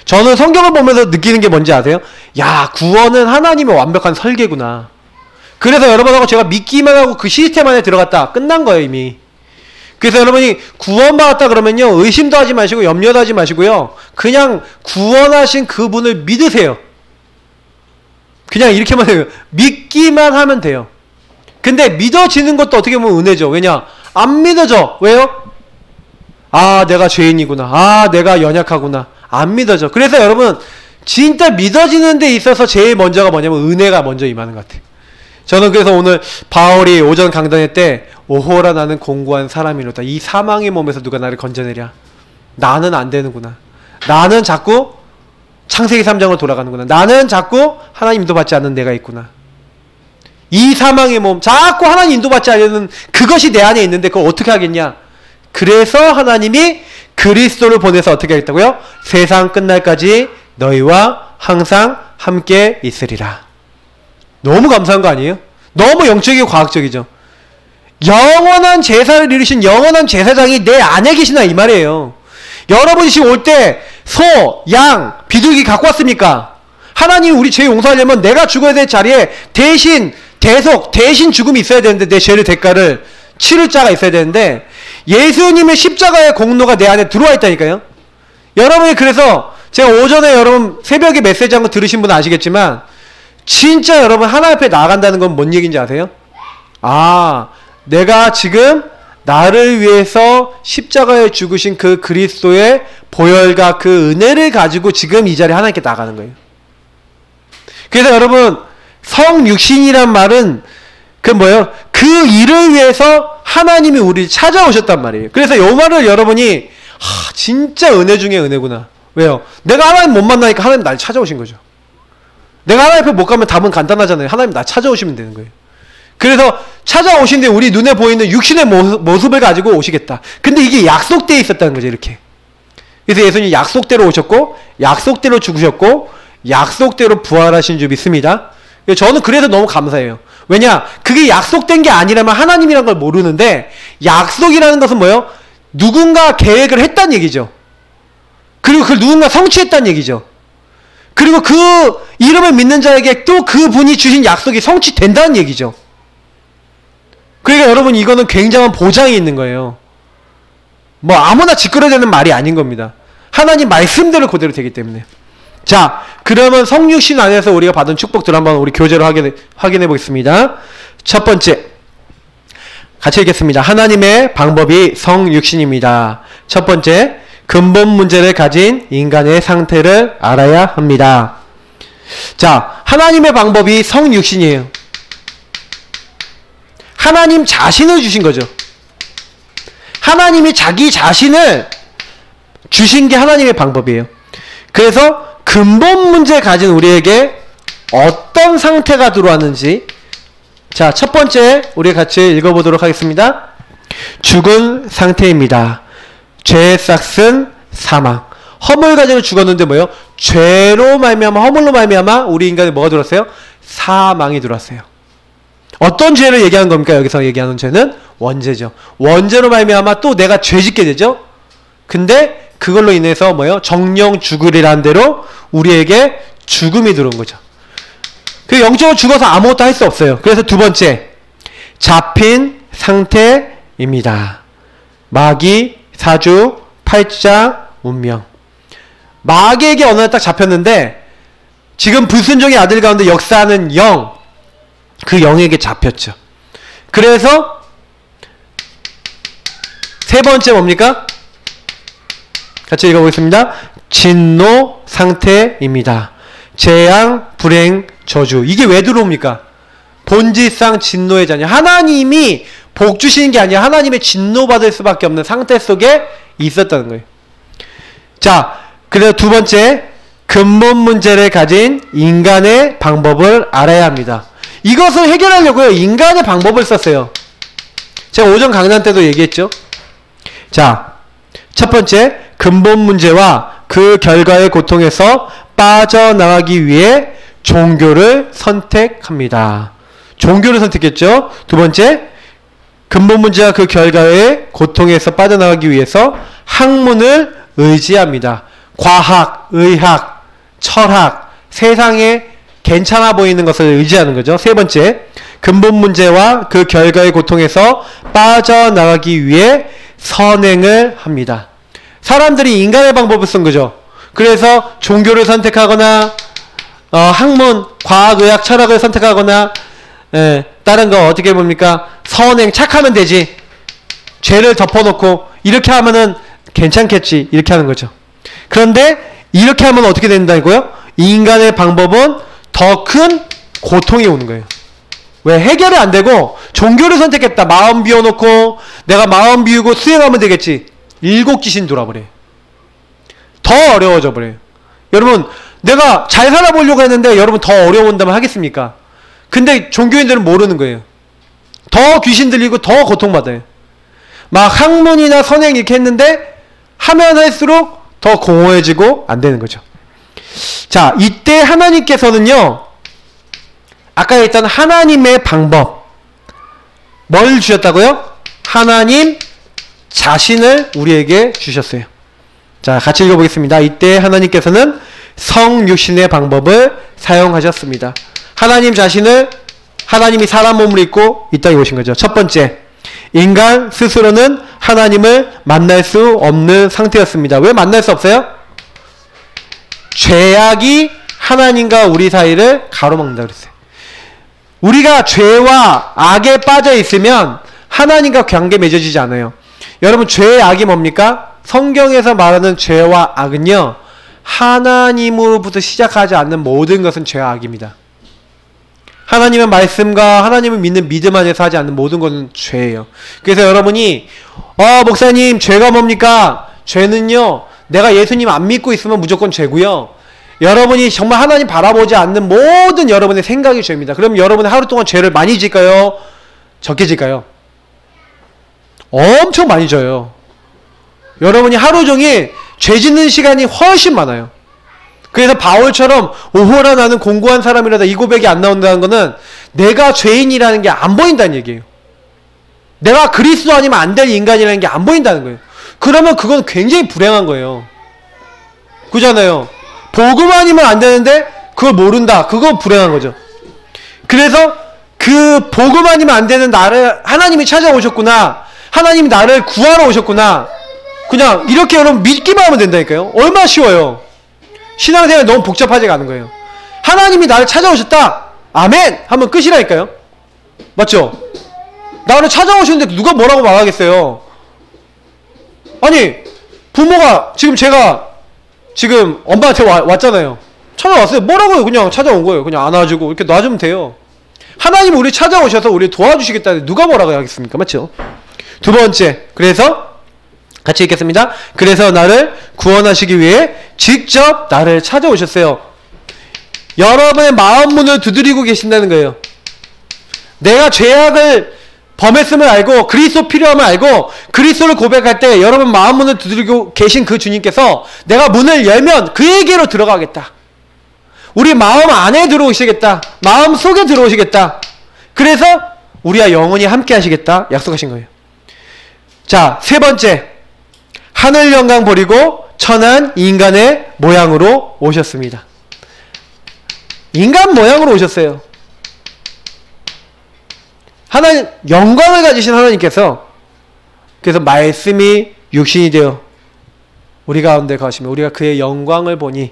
저는 성경을 보면서 느끼는 게 뭔지 아세요? 야, 구원은 하나님의 완벽한 설계구나. 그래서 여러분하고 제가 믿기만 하고 그 시스템 안에 들어갔다, 끝난 거예요 이미. 그래서 여러분이 구원받았다 그러면요, 의심도 하지 마시고 염려도 하지 마시고요, 그냥 구원하신 그분을 믿으세요. 그냥 이렇게만 해요. 믿기만 하면 돼요. 근데 믿어지는 것도 어떻게 보면 은혜죠. 왜냐? 안 믿어져. 왜요? 아, 내가 죄인이구나. 아, 내가 연약하구나. 안 믿어져. 그래서 여러분, 진짜 믿어지는 데 있어서 제일 먼저가 뭐냐면 은혜가 먼저 임하는 것 같아요. 저는 그래서 오늘 바울이 오전 강단회 때, 오호라 나는 공고한 사람이로다. 이 사망의 몸에서 누가 나를 건져내랴. 나는 안 되는구나. 나는 자꾸 창세기 3장으로 돌아가는구나. 나는 자꾸 하나님 인도받지 않는 내가 있구나. 이 사망의 몸, 자꾸 하나님 인도받지 않는 그것이 내 안에 있는데 그걸 어떻게 하겠냐. 그래서 하나님이 그리스도를 보내서 어떻게 하겠다고요? 세상 끝날까지 너희와 항상 함께 있으리라. 너무 감사한 거 아니에요? 너무 영적이고 과학적이죠. 영원한 제사를 이루신 영원한 제사장이 내 안에 계시나 이 말이에요. 여러분이 지금 올 때 소, 양, 비둘기 갖고 왔습니까? 하나님 우리 죄 용서하려면 내가 죽어야 될 자리에 대신 대신 죽음이 있어야 되는데, 내 죄를 대가를 치를 자가 있어야 되는데, 예수님의 십자가의 공로가 내 안에 들어와 있다니까요. 여러분이, 그래서 제가 오전에 여러분 새벽에 메시지 한 거 들으신 분은 아시겠지만, 진짜 여러분 하나님 앞에 나아간다는 건 뭔 얘기인지 아세요? 아, 내가 지금 나를 위해서 십자가에 죽으신 그 그리스도의 보혈과 그 은혜를 가지고 지금 이 자리에 하나님께 나가는 거예요. 그래서 여러분, 성육신이란 말은 그 뭐예요? 그 일을 위해서 하나님이 우리를 찾아오셨단 말이에요. 그래서 이 말을 여러분이 진짜 은혜 중에 은혜구나. 왜요? 내가 하나님 못 만나니까 하나님 날 찾아오신 거죠. 내가 하나님 앞에 못 가면 답은 간단하잖아요. 하나님 날 찾아오시면 되는 거예요. 그래서 찾아오신데 우리 눈에 보이는 육신의 모습을 가지고 오시겠다. 근데 이게 약속되어 있었다는 거죠. 이렇게. 그래서 예수님 약속대로 오셨고 약속대로 죽으셨고 약속대로 부활하신 줄 믿습니다. 저는 그래서 너무 감사해요. 왜냐? 그게 약속된 게 아니라면 하나님이란 걸 모르는데 약속이라는 것은 뭐예요? 누군가 계획을 했다는 얘기죠. 그리고 그걸 누군가 성취했다는 얘기죠. 그리고 그 이름을 믿는 자에게 또 그분이 주신 약속이 성취된다는 얘기죠. 그러니까 여러분 이거는 굉장한 보장이 있는 거예요. 뭐 아무나 짓거려대는 말이 아닌 겁니다. 하나님 말씀대로 그대로 되기 때문에. 자, 그러면 성육신 안에서 우리가 받은 축복들 한번 우리 교재로 확인해 보겠습니다. 첫 번째, 같이 읽겠습니다. 하나님의 방법이 성육신입니다. 첫 번째, 근본 문제를 가진 인간의 상태를 알아야 합니다. 자, 하나님의 방법이 성육신이에요. 하나님 자신을 주신 거죠. 하나님이 자기 자신을 주신 게 하나님의 방법이에요. 그래서 근본 문제 가진 우리에게 어떤 상태가 들어왔는지, 자, 첫 번째 우리 같이 읽어보도록 하겠습니다. 죽은 상태입니다. 죄에 싹슨 사망. 허물 가지고 죽었는데 뭐예요? 죄로 말미암아, 허물로 말미암아 우리 인간에 뭐가 들어왔어요? 사망이 들어왔어요. 어떤 죄를 얘기하는 겁니까? 여기서 얘기하는 죄는 원죄죠. 원죄로 말미암아 또 내가 죄 짓게 되죠. 근데 그걸로 인해서 뭐예요? 정령 죽으리라는 대로 우리에게 죽음이 들어온 거죠. 그 영적으로 죽어서 아무것도 할 수 없어요. 그래서 두 번째, 잡힌 상태입니다. 마귀, 사주, 팔자, 운명. 마귀에게 어느 날 딱 잡혔는데 지금 불순종의 아들 가운데 역사하는 영, 그 영에게 잡혔죠. 그래서 세 번째 뭡니까? 같이 읽어보겠습니다. 진노 상태입니다. 재앙, 불행, 저주. 이게 왜 들어옵니까? 본질상 진노의 자녀. 하나님이 복 주시는 게 아니라 하나님의 진노받을 수밖에 없는 상태 속에 있었다는 거예요. 자, 그래서 두 번째, 근본 문제를 가진 인간의 방법을 알아야 합니다. 이것을 해결하려고요, 인간의 방법을 썼어요. 제가 오전 강단 때도 얘기했죠. 자, 첫 번째, 근본 문제와 그 결과의 고통에서 빠져나가기 위해 종교를 선택합니다. 종교를 선택했죠. 두 번째, 근본 문제와 그 결과의 고통에서 빠져나가기 위해서 학문을 의지합니다. 과학, 의학, 철학, 세상에 괜찮아 보이는 것을 의지하는 거죠. 세 번째, 근본 문제와 그 결과의 고통에서 빠져나가기 위해 선행을 합니다. 사람들이 인간의 방법을 쓴 거죠. 그래서 종교를 선택하거나 학문, 과학, 의학, 철학을 선택하거나 다른 거 어떻게 봅니까? 선행, 착하면 되지. 죄를 덮어놓고 이렇게 하면은 괜찮겠지. 이렇게 하는 거죠. 그런데 이렇게 하면 어떻게 된다고요? 인간의 방법은 더 큰 고통이 오는 거예요. 왜? 해결이 안 되고 종교를 선택했다. 마음 비워놓고 내가 마음 비우고 수행하면 되겠지. 일곱 귀신 돌아버려요. 더 어려워져 버려요. 여러분, 내가 잘 살아보려고 했는데 여러분 더 어려운다면 하겠습니까? 근데 종교인들은 모르는 거예요. 더 귀신 들리고 더 고통받아요. 막 학문이나 선행 이렇게 했는데 하면 할수록 더 공허해지고 안 되는 거죠. 자, 이때 하나님께서는요, 아까 했던 하나님의 방법, 뭘 주셨다고요? 하나님 자신을 우리에게 주셨어요. 자, 같이 읽어보겠습니다. 이때 하나님께서는 성육신의 방법을 사용하셨습니다. 하나님 자신을, 하나님이 사람 몸을 입고 이 땅에 오신 거죠. 첫 번째, 인간 스스로는 하나님을 만날 수 없는 상태였습니다. 왜 만날 수 없어요? 죄악이 하나님과 우리 사이를 가로막는다고 그랬어요. 우리가 죄와 악에 빠져 있으면 하나님과 관계 맺어지지 않아요. 여러분, 죄의 악이 뭡니까? 성경에서 말하는 죄와 악은요, 하나님으로부터 시작하지 않는 모든 것은 죄와 악입니다. 하나님의 말씀과 하나님을 믿는 믿음 안에서 하지 않는 모든 것은 죄예요. 그래서 여러분이 목사님 죄가 뭡니까? 죄는요 내가 예수님 안 믿고 있으면 무조건 죄고요. 여러분이 정말 하나님 바라보지 않는 모든 여러분의 생각이 죄입니다. 그럼 여러분이 하루 동안 죄를 많이 질까요? 적게 질까요? 엄청 많이 져요. 여러분이 하루 종일 죄 짓는 시간이 훨씬 많아요. 그래서 바울처럼 오호라 나는 공고한 사람이라다 이 고백이 안 나온다는 거는 내가 죄인이라는 게 안 보인다는 얘기예요. 내가 그리스도 아니면 안 될 인간이라는 게 안 보인다는 거예요. 그러면 그건 굉장히 불행한 거예요. 그잖아요. 복음 아니면 안 되는데 그걸 모른다. 그거 불행한 거죠. 그래서 그 복음 아니면 안 되는 나를 하나님이 찾아오셨구나. 하나님이 나를 구하러 오셨구나. 그냥 이렇게 여러분 믿기만 하면 된다니까요. 얼마나 쉬워요. 신앙생활이 너무 복잡하지가 않은 거예요. 하나님이 나를 찾아오셨다. 아멘! 하면 끝이라니까요. 맞죠? 나를 찾아오시는데 누가 뭐라고 말하겠어요. 아니 부모가 제가 지금 엄마한테 왔잖아요. 찾아왔어요. 뭐라고요? 그냥 찾아온 거예요. 그냥 안아주고 이렇게 놔주면 돼요. 하나님 우리 찾아오셔서 우리 도와주시겠다는데 누가 뭐라고 하겠습니까? 맞죠? 두 번째, 그래서 같이 읽겠습니다. 그래서 나를 구원하시기 위해 직접 나를 찾아오셨어요. 여러분의 마음 문을 두드리고 계신다는 거예요. 내가 죄악을 범했음을 알고 그리스도 필요함을 알고 그리스도를 고백할 때 여러분 마음 문을 두드리고 계신 그 주님께서 내가 문을 열면 그에게로 들어가겠다. 우리 마음 안에 들어오시겠다. 마음 속에 들어오시겠다. 그래서 우리와 영원히 함께 하시겠다 약속하신 거예요. 자, 세 번째, 하늘 영광 버리고 천한 인간의 모양으로 오셨습니다. 인간 모양으로 오셨어요. 하나님, 영광을 가지신 하나님께서 그래서 말씀이 육신이 되어 우리 가운데 가시면 우리가 그의 영광을 보니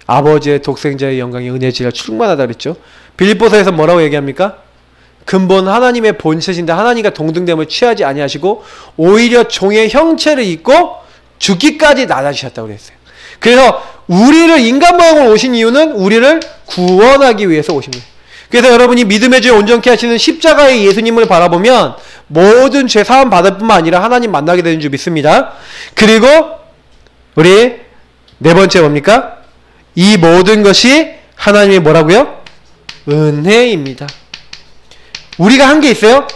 아버지의 독생자의 영광이 은혜지가 충만하다 그랬죠. 빌립보서에서 뭐라고 얘기합니까? 근본 하나님의 본체신데 하나님과 동등됨을 취하지 아니하시고 오히려 종의 형체를 입고 죽기까지 나아지셨다고 그랬어요. 그래서 우리를 인간 모양으로 오신 이유는 우리를 구원하기 위해서 오신 거예요. 그래서 여러분이 믿음의 죄 온전케 하시는 십자가의 예수님을 바라보면 모든 죄 사함 받을 뿐만 아니라 하나님 만나게 되는 줄 믿습니다. 그리고 우리 네 번째 뭡니까? 이 모든 것이 하나님의 뭐라고요? 은혜입니다. 우리가 한 게 있어요?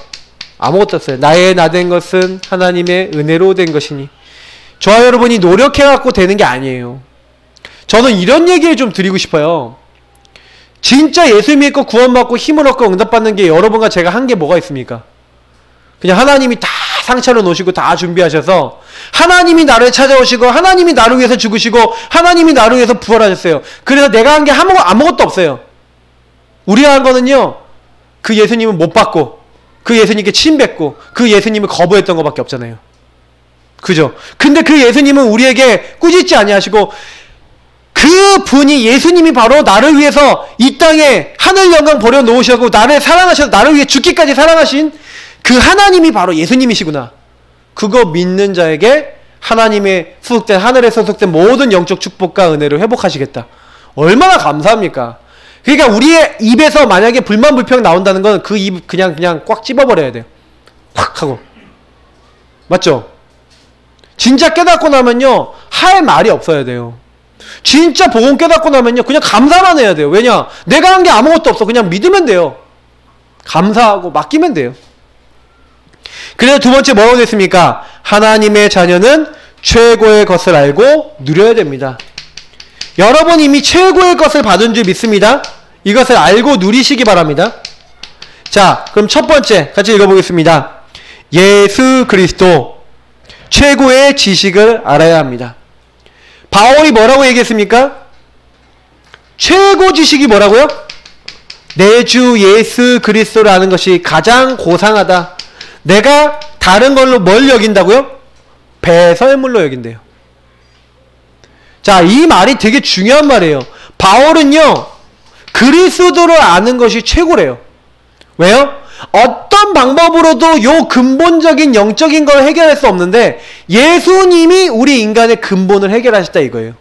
아무것도 없어요. 나의 나된 것은 하나님의 은혜로 된 것이니. 저와 여러분이 노력해갖고 되는 게 아니에요. 저는 이런 얘기를 좀 드리고 싶어요. 진짜 예수 믿고 구원받고 힘을 얻고 응답받는 게 여러분과 제가 한 게 뭐가 있습니까? 그냥 하나님이 다 상차려 놓으시고 다 준비하셔서 하나님이 나를 찾아오시고 하나님이 나를 위해서 죽으시고 하나님이 나를 위해서 부활하셨어요. 그래서 내가 한 게 아무것도 없어요. 우리가 한 거는요, 그 예수님을 못 받고 그 예수님께 침뱉고 그 예수님을 거부했던 것밖에 없잖아요. 그죠? 근데 그 예수님은 우리에게 꾸짖지 아니하시고 그 분이 예수님이 바로 나를 위해서 이 땅에 하늘 영광 버려놓으시고 나를 사랑하셔서 나를 위해 죽기까지 사랑하신 그 하나님이 바로 예수님이시구나. 그거 믿는 자에게 하나님의 소속된 하늘에 소속된 모든 영적 축복과 은혜를 회복하시겠다. 얼마나 감사합니까? 그러니까 우리의 입에서 만약에 불만 불평 나온다는 건 그 입 그냥 꽉 찝어버려야 돼요. 확 하고. 맞죠? 진짜 깨닫고 나면요 할 말이 없어야 돼요. 진짜 복음 깨닫고 나면요 그냥 감사만 해야 돼요. 왜냐? 내가 한 게 아무것도 없어. 그냥 믿으면 돼요. 감사하고 맡기면 돼요. 그래서 두 번째 뭐라고 됐습니까? 하나님의 자녀는 최고의 것을 알고 누려야 됩니다. 여러분 이미 최고의 것을 받은 줄 믿습니다. 이것을 알고 누리시기 바랍니다. 자, 그럼 첫 번째 같이 읽어보겠습니다. 예수 그리스도 최고의 지식을 알아야 합니다. 바울이 뭐라고 얘기했습니까? 최고 지식이 뭐라고요? 내 주 예수 그리스도를 아는 것이 가장 고상하다. 내가 다른 걸로 뭘 여긴다고요? 배설물로 여긴대요. 자, 이 말이 되게 중요한 말이에요. 바울은요, 그리스도를 아는 것이 최고래요. 왜요? 어떤 방법으로도 요 근본적인 영적인 걸 해결할 수 없는데 예수님이 우리 인간의 근본을 해결하셨다 이거예요.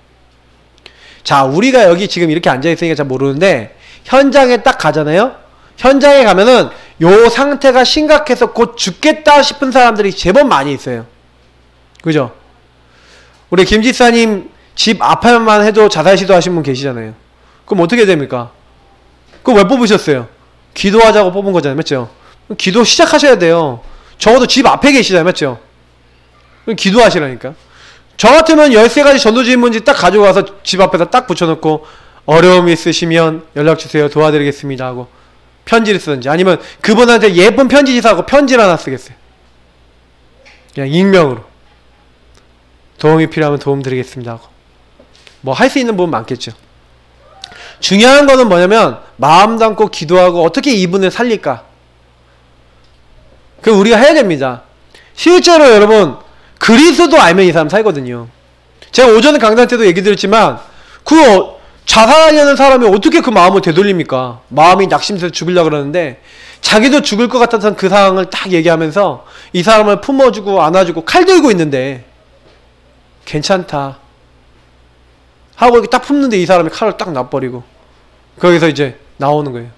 자, 우리가 여기 지금 이렇게 앉아있으니까 잘 모르는데 현장에 딱 가잖아요. 현장에 가면은 요 상태가 심각해서 곧 죽겠다 싶은 사람들이 제법 많이 있어요. 그죠? 우리 김지사님 집 앞에만 해도 자살 시도하신 분 계시잖아요. 그럼 어떻게 됩니까? 그거 왜 뽑으셨어요? 기도하자고 뽑은 거잖아요. 맞죠? 기도 시작하셔야 돼요. 적어도 집 앞에 계시잖아요. 맞죠? 기도하시라니까. 저 같으면 13가지 전도주의 문제 딱 가져가서 집 앞에다 딱 붙여놓고 어려움이 있으시면 연락주세요. 도와드리겠습니다 하고 편지를 쓰든지, 아니면 그분한테 예쁜 편지 사고 편지를 하나 쓰겠어요. 그냥 익명으로 도움이 필요하면 도움 드리겠습니다 하고. 뭐 할 수 있는 부분 많겠죠. 중요한 거는 뭐냐면 마음 담고 기도하고 어떻게 이분을 살릴까, 그 우리가 해야 됩니다. 실제로 여러분 그리스도 알면 이 사람 살거든요. 제가 오전에 강단 때도 얘기 드렸지만 그 자살하려는 사람이 어떻게 그 마음을 되돌립니까? 마음이 낙심돼서 죽으려고 그러는데 자기도 죽을 것 같아서 그 상황을 딱 얘기하면서 이 사람을 품어주고 안아주고 칼 들고 있는데 괜찮다 하고 이렇게 딱 품는데 이 사람이 칼을 딱 놔버리고 거기서 이제 나오는 거예요.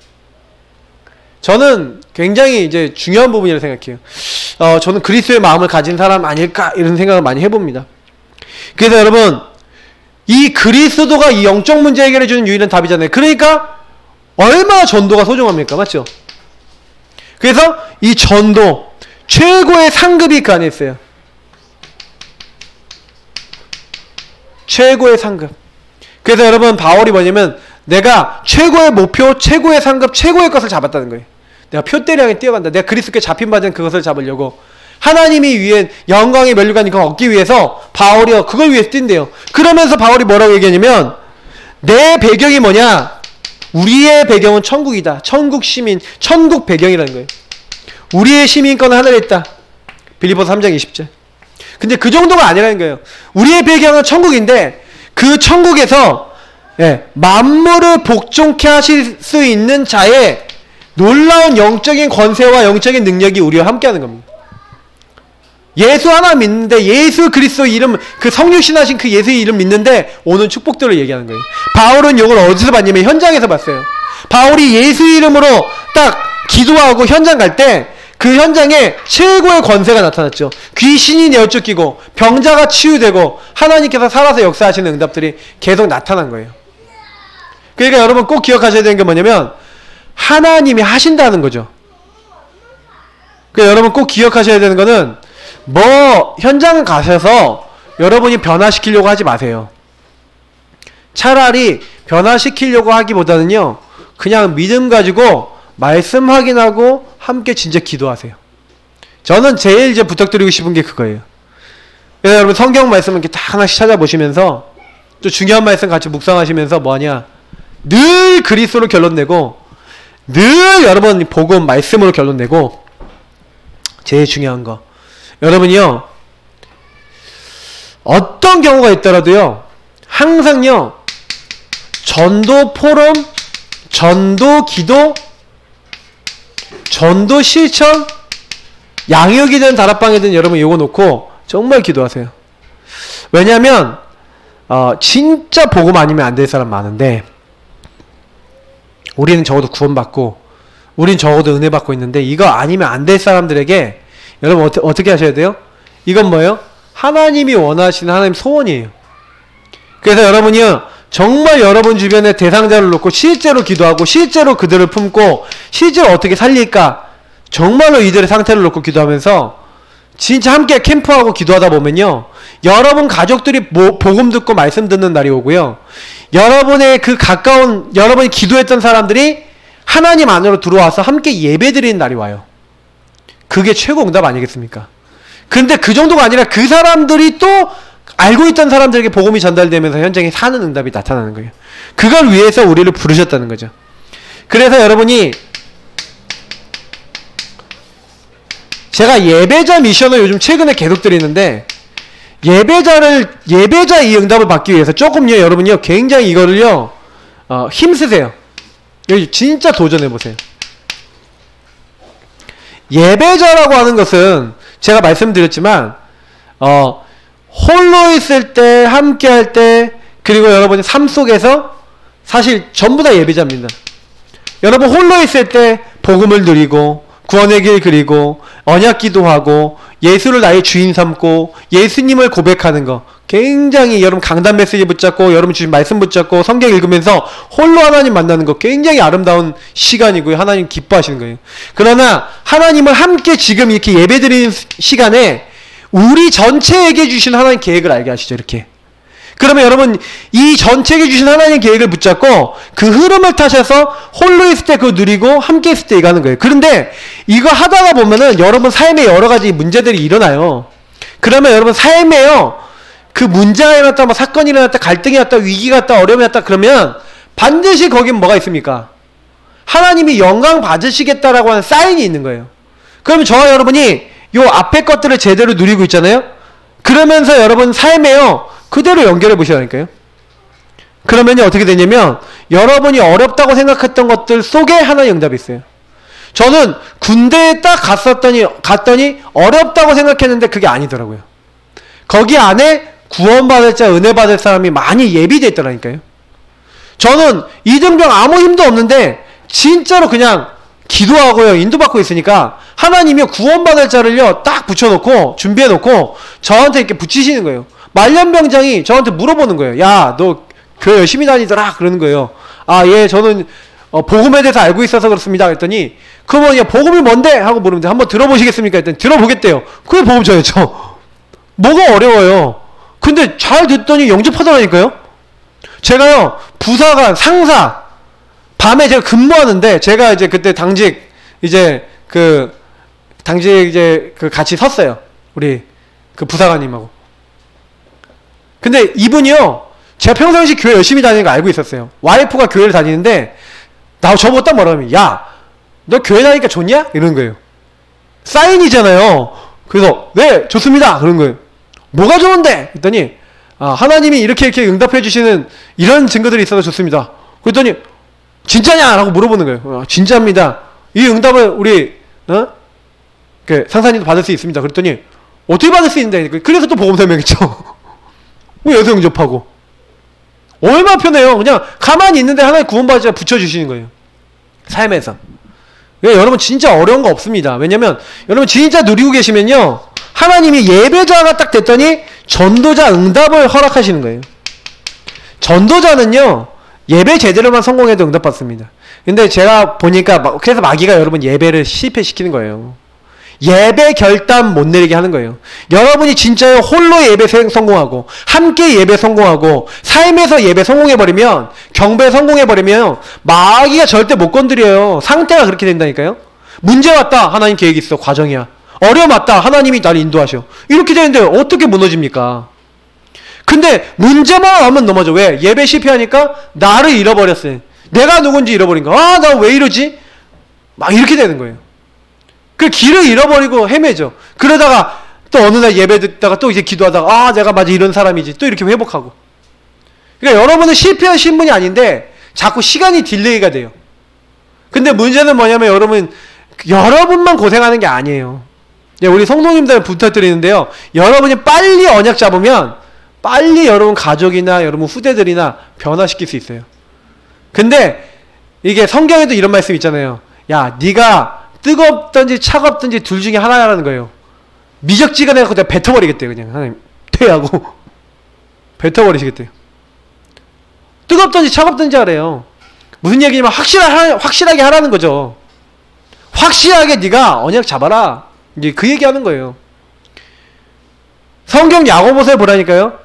저는 굉장히 이제 중요한 부분이라고 생각해요. 저는 그리스도의 마음을 가진 사람 아닐까 이런 생각을 많이 해봅니다. 그래서 여러분 이 그리스도가 이 영적 문제 해결해주는 유일한 답이잖아요. 그러니까 얼마나 전도가 소중합니까? 맞죠? 그래서 이 전도 최고의 상급이 그 안에 있어요. 최고의 상급. 그래서 여러분 바울이 뭐냐면 내가 최고의 목표, 최고의 상급, 최고의 것을 잡았다는 거예요. 내가 표대를 향해 뛰어간다. 내가 그리스도께 잡힌 바된 그것을 잡으려고. 하나님이 위에 영광의 면류관이 그걸 얻기 위해서 바울이 그걸 위해서 뛴대요. 그러면서 바울이 뭐라고 얘기하냐면 내 배경이 뭐냐? 우리의 배경은 천국이다. 천국 시민, 천국 배경이라는 거예요. 우리의 시민권은 하늘에 있다. 빌립보서 3장 20절. 근데 그 정도가 아니라는 거예요. 우리의 배경은 천국인데 그 천국에서 만물을 복종케 하실 수 있는 자의 놀라운 영적인 권세와 영적인 능력이 우리와 함께하는 겁니다. 예수 하나 믿는데 예수 그리스도 이름, 그 성육신하신 그 예수의 이름 믿는데 오는 축복들을 얘기하는 거예요. 바울은 이걸 어디서 봤냐면 현장에서 봤어요. 바울이 예수 이름으로 딱 기도하고 현장 갈 때 그 현장에 최고의 권세가 나타났죠. 귀신이 내어쫓기고 병자가 치유되고 하나님께서 살아서 역사하시는 응답들이 계속 나타난 거예요. 그러니까 여러분 꼭 기억하셔야 되는 게 뭐냐면 하나님이 하신다는 거죠. 그러니까 여러분 꼭 기억하셔야 되는 거는 뭐 현장 가셔서 여러분이 변화시키려고 하지 마세요. 차라리 변화시키려고 하기보다는요 그냥 믿음 가지고 말씀 확인하고 함께 진짜 기도하세요. 저는 제일 이제 부탁드리고 싶은 게 그거예요. 그래서 여러분 성경 말씀을 이렇게 다 하나씩 찾아보시면서 또 중요한 말씀 같이 묵상하시면서 뭐하냐, 늘 그리스도로 결론 내고 늘 여러분 복음 말씀으로 결론 내고, 제일 중요한 거 여러분이요 어떤 경우가 있더라도요 항상요 전도 포럼, 전도 기도, 전도 실천, 양육이든 다락방이든 여러분 이거 놓고 정말 기도하세요. 왜냐하면 진짜 복음 아니면 안 될 사람 많은데 우리는 적어도 구원받고 우린 적어도 은혜 받고 있는데 이거 아니면 안 될 사람들에게 여러분 어떻게 하셔야 돼요? 이건 뭐예요? 하나님이 원하시는 하나님 소원이에요. 그래서 여러분이요 정말 여러분 주변에 대상자를 놓고 실제로 기도하고 실제로 그들을 품고 실제로 어떻게 살릴까 정말로 이들의 상태를 놓고 기도하면서 진짜 함께 캠프하고 기도하다 보면요 여러분 가족들이 복음 듣고 말씀 듣는 날이 오고요 여러분의 그 가까운 여러분이 기도했던 사람들이 하나님 안으로 들어와서 함께 예배 드리는 날이 와요. 그게 최고 응답 아니겠습니까? 근데 그 정도가 아니라 그 사람들이 또 알고 있던 사람들에게 복음이 전달되면서 현장에 사는 응답이 나타나는 거예요. 그걸 위해서 우리를 부르셨다는 거죠. 그래서 여러분이 제가 예배자 미션을 요즘 최근에 계속 드리는데 예배자 이 응답을 받기 위해서 조금요 여러분요 굉장히 이거를요 힘쓰세요. 여기 진짜 도전해보세요. 예배자라고 하는 것은 제가 말씀드렸지만 홀로 있을 때, 함께 할 때, 그리고 여러분이 삶 속에서 사실 전부 다 예배자입니다. 여러분 홀로 있을 때 복음을 누리고 구원의 길 그리고 언약 기도하고 예수를 나의 주인 삼고 예수님을 고백하는 거, 굉장히 여러분 강단 메시지 붙잡고 여러분 주신 말씀 붙잡고 성경 읽으면서 홀로 하나님 만나는 거 굉장히 아름다운 시간이고요. 하나님 기뻐하시는 거예요. 그러나 하나님을 함께 지금 이렇게 예배드리는 시간에 우리 전체에게 주신 하나님 계획을 알게 하시죠. 이렇게. 그러면 여러분 이 전체에게 주신 하나님 계획을 붙잡고 그 흐름을 타셔서 홀로 있을 때 그거 누리고 함께 있을 때 이거 하는 거예요. 그런데 이거 하다가 보면은 여러분 삶에 여러 가지 문제들이 일어나요. 그러면 여러분 삶에요, 그 문제가 일어났다, 뭐 사건이 일어났다, 갈등이 왔다, 위기가 왔다, 어려움이 왔다 그러면 반드시 거긴 뭐가 있습니까? 하나님이 영광 받으시겠다라고 하는 사인이 있는 거예요. 그러면 저와 여러분이 요 앞에 것들을 제대로 누리고 있잖아요. 그러면서 여러분 삶에요 그대로 연결해 보시라니까요. 그러면요 어떻게 되냐면 여러분이 어렵다고 생각했던 것들 속에 하나의 응답이 있어요. 저는 군대에 딱 갔더니 어렵다고 생각했는데 그게 아니더라고요. 거기 안에 구원받을 자, 은혜 받을 사람이 많이 예비되어 있더라니까요. 저는 이등병 아무 힘도 없는데 진짜로 그냥 기도하고요 인도받고 있으니까 하나님이 구원받을 자를요 딱 붙여놓고 준비해놓고 저한테 이렇게 붙이시는 거예요. 말년병장이 저한테 물어보는 거예요. 야, 너 교회 열심히 다니더라? 그러는 거예요. 아, 예, 저는 복음에 대해서 알고 있어서 그렇습니다. 그랬더니 그러면 야, 복음이 뭔데? 하고 물으면 한번 들어보시겠습니까? 했더니 들어보겠대요. 그게 복음 전했죠. 뭐가 어려워요. 근데 잘 듣더니 영접하더라니까요. 제가요 부사관, 상사, 밤에 제가 근무하는데 제가 이제 그때 당직 같이 섰어요. 우리 그 부사관님하고. 근데 이분이요 제가 평상시 교회 열심히 다니는 거 알고 있었어요. 와이프가 교회를 다니는데 저보고 딱 뭐라면 야, 너 교회 다니니까 좋냐? 이러는 거예요. 사인이잖아요. 그래서 네 좋습니다 그런 거예요. 뭐가 좋은데? 그랬더니 하나님이 이렇게 응답해 주시는 이런 증거들이 있어서 좋습니다. 그랬더니 진짜냐? 라고 물어보는 거예요. 진짜입니다. 이 응답을 우리 그 상사님도 받을 수 있습니다. 그랬더니 어떻게 받을 수 있는데? 그래서 또 복음 설명했죠. 왜 여기서 영접하고? 얼마나 편해요. 그냥 가만히 있는데 하나님 구원받을 자 붙여주시는 거예요. 삶에서. 왜 여러분 진짜 어려운 거 없습니다. 왜냐면 여러분 진짜 누리고 계시면요 하나님이 예배자가 딱 됐더니 전도자 응답을 허락하시는 거예요. 전도자는요 예배 제대로만 성공해도 응답받습니다. 근데 제가 보니까 그래서 마귀가 여러분 예배를 실패시키는 거예요. 예배 결단 못 내리게 하는 거예요. 여러분이 진짜요 홀로 예배 성공하고 함께 예배 성공하고 삶에서 예배 성공해버리면, 경배 성공해버리면 마귀가 절대 못 건드려요. 상태가 그렇게 된다니까요. 문제 왔다, 하나님 계획이 있어, 과정이야. 어려움 왔다, 하나님이 나를 인도하셔. 이렇게 되는데 어떻게 무너집니까? 근데 문제만 하면 넘어져. 왜? 예배 실패하니까 나를 잃어버렸어요. 내가 누군지 잃어버린 거. 아, 나 왜 이러지? 막 이렇게 되는 거예요. 그 길을 잃어버리고 헤매죠. 그러다가 또 어느 날 예배 듣다가 또 이제 기도하다가 아, 내가 맞아 이런 사람이지. 또 이렇게 회복하고. 그러니까 여러분은 실패하신 분이 아닌데 자꾸 시간이 딜레이가 돼요. 근데 문제는 뭐냐면 여러분만 고생하는 게 아니에요. 우리 성도님들 부탁드리는데요. 여러분이 빨리 언약 잡으면 빨리 여러분 가족이나 여러분 후대들이나 변화시킬 수 있어요. 근데 이게 성경에도 이런 말씀 있잖아요. 야, 네가 뜨겁든지 차갑든지 둘 중에 하나라는 거예요. 미적지근해 갖고 내가 뱉어버리겠대요. 그냥 하나님 퇴하고 뱉어버리시겠대요. 뜨겁든지 차갑든지 하래요. 무슨 얘기냐면 확실하게 하라는 거죠. 확실하게 네가 언약 잡아라. 이제 그 얘기하는 거예요. 성경 야고보서에 보라니까요.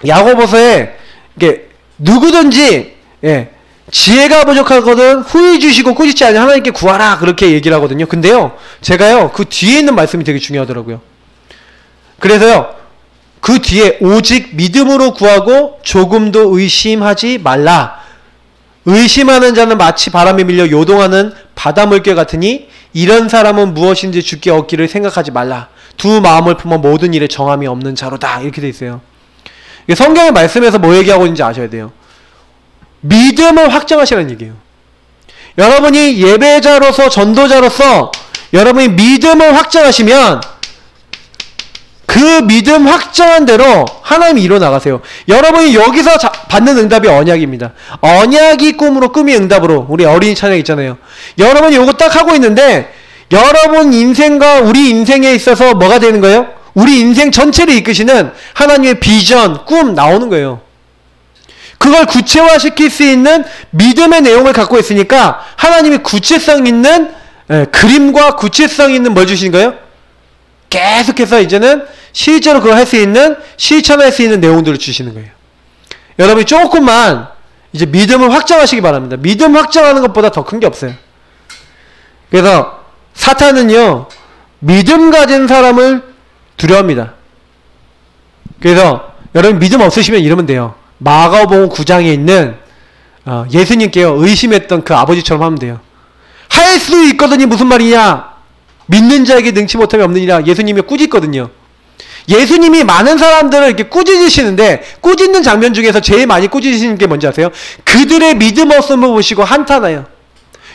야고보서에 이게 누구든지 지혜가 부족하거든 후히 주시고 꾸짖지 않으면 하나님께 구하라, 그렇게 얘기를 하거든요. 근데요 제가요 그 뒤에 있는 말씀이 되게 중요하더라고요. 그래서요 그 뒤에 오직 믿음으로 구하고 조금도 의심하지 말라. 의심하는 자는 마치 바람에 밀려 요동하는 바닷물결 같으니 이런 사람은 무엇인지 주께 얻기를 생각하지 말라. 두 마음을 품어 모든 일에 정함이 없는 자로다. 이렇게 돼 있어요. 성경의 말씀에서 뭐 얘기하고 있는지 아셔야 돼요. 믿음을 확정하시라는 얘기예요. 여러분이 예배자로서 전도자로서 여러분이 믿음을 확정하시면 그 믿음 확정한 대로 하나님이 이뤄나가세요. 여러분이 여기서 받는 응답이 언약입니다. 언약이 꿈으로, 꿈이 응답으로. 우리 어린이 찬양 있잖아요. 여러분이 요거 딱 하고 있는데 여러분 인생과 우리 인생에 있어서 뭐가 되는 거예요? 우리 인생 전체를 이끄시는 하나님의 비전, 꿈 나오는 거예요. 그걸 구체화시킬 수 있는 믿음의 내용을 갖고 있으니까 하나님이 구체성 있는 그림과 구체성 있는 뭘 주시는 거예요? 계속해서 이제는 실제로 그걸 할 수 있는, 실천할 수 있는 내용들을 주시는 거예요. 여러분이 조금만 이제 믿음을 확정하시기 바랍니다. 믿음 확정하는 것보다 더 큰 게 없어요. 그래서 사탄은요, 믿음 가진 사람을 두려워합니다. 그래서 여러분 믿음 없으시면 이러면 돼요. 마가복음 9장에 있는 예수님께요 의심했던 그 아버지처럼 하면 돼요. 할 수 있거든요. 무슨 말이냐? 믿는 자에게 능치 못함이 없느니라. 예수님이 꾸짖거든요. 예수님이 많은 사람들을 이렇게 꾸짖으시는데, 꾸짖는 장면 중에서 제일 많이 꾸짖으시는 게 뭔지 아세요? 그들의 믿음 없음을 보시고 한탄해요.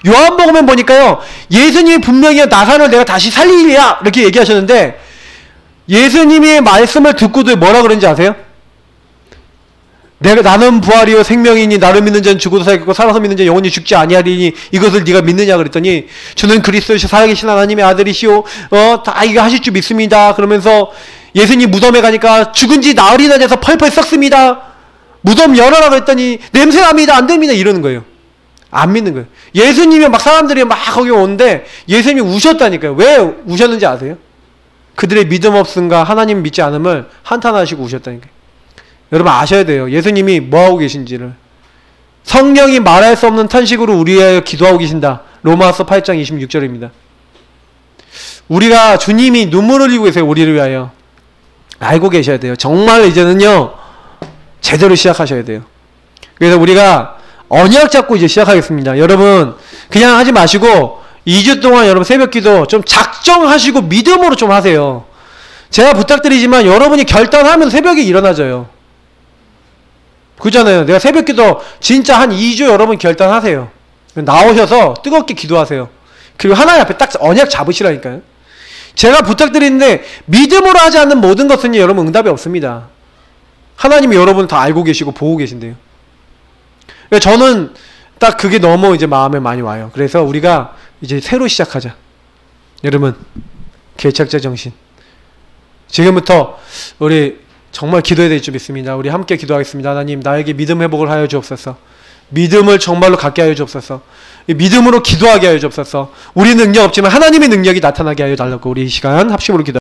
요한복음에 보니까요, 예수님이 분명히 나사로를 내가 다시 살리리라 이렇게 얘기하셨는데, 예수님의 말씀을 듣고도 뭐라 그런지 아세요? 나는 부활이요 생명이니 나를 믿는 자는 죽어도 살겠고 살아서 믿는 자는 영원히 죽지 아니하리니 이것을 네가 믿느냐 그랬더니, 주는 그리스도시요 살아계신 하나님의 아들이시오, 다 이거 하실 줄 믿습니다. 그러면서 예수님 무덤에 가니까 죽은 지 나흘이나 돼서 펄펄 썩습니다. 무덤 열어라 그랬더니 냄새납니다. 안 됩니다. 이러는 거예요. 안 믿는 거예요. 예수님이 막 사람들이 막 거기 오는데 예수님이 우셨다니까요. 왜 우셨는지 아세요? 그들의 믿음 없음과 하나님 믿지 않음을 한탄하시고 우셨다니까요. 여러분 아셔야 돼요. 예수님이 뭐하고 계신지를. 성령이 말할 수 없는 탄식으로 우리 위하여 기도하고 계신다. 로마서 8장 26절입니다. 우리가 주님이 눈물을 흘리고 계세요. 우리를 위하여. 알고 계셔야 돼요. 정말 이제는요 제대로 시작하셔야 돼요. 그래서 우리가 언약 잡고 이제 시작하겠습니다. 여러분 그냥 하지 마시고 2주 동안 여러분 새벽기도 좀 작정하시고 믿음으로 좀 하세요. 제가 부탁드리지만 여러분이 결단하면 새벽에 일어나져요. 그잖아요. 내가 새벽기도 진짜 한 2주 여러분 결단하세요. 나오셔서 뜨겁게 기도하세요. 그리고 하나님 앞에 딱 언약 잡으시라니까요. 제가 부탁드리는데 믿음으로 하지 않는 모든 것은 여러분 응답이 없습니다. 하나님이 여러분을 다 알고 계시고 보고 계신데요. 저는 딱 그게 너무 이제 마음에 많이 와요. 그래서 우리가 이제 새로 시작하자. 여러분 개척자 정신. 지금부터 우리 정말 기도해야 될 줄 믿습니다. 우리 함께 기도하겠습니다. 하나님 나에게 믿음 회복을 하여 주옵소서. 믿음을 정말로 갖게 하여 주옵소서. 믿음으로 기도하게 하여 주옵소서. 우리 능력 없지만 하나님의 능력이 나타나게 하여 달라고 우리 이 시간 합심으로 기도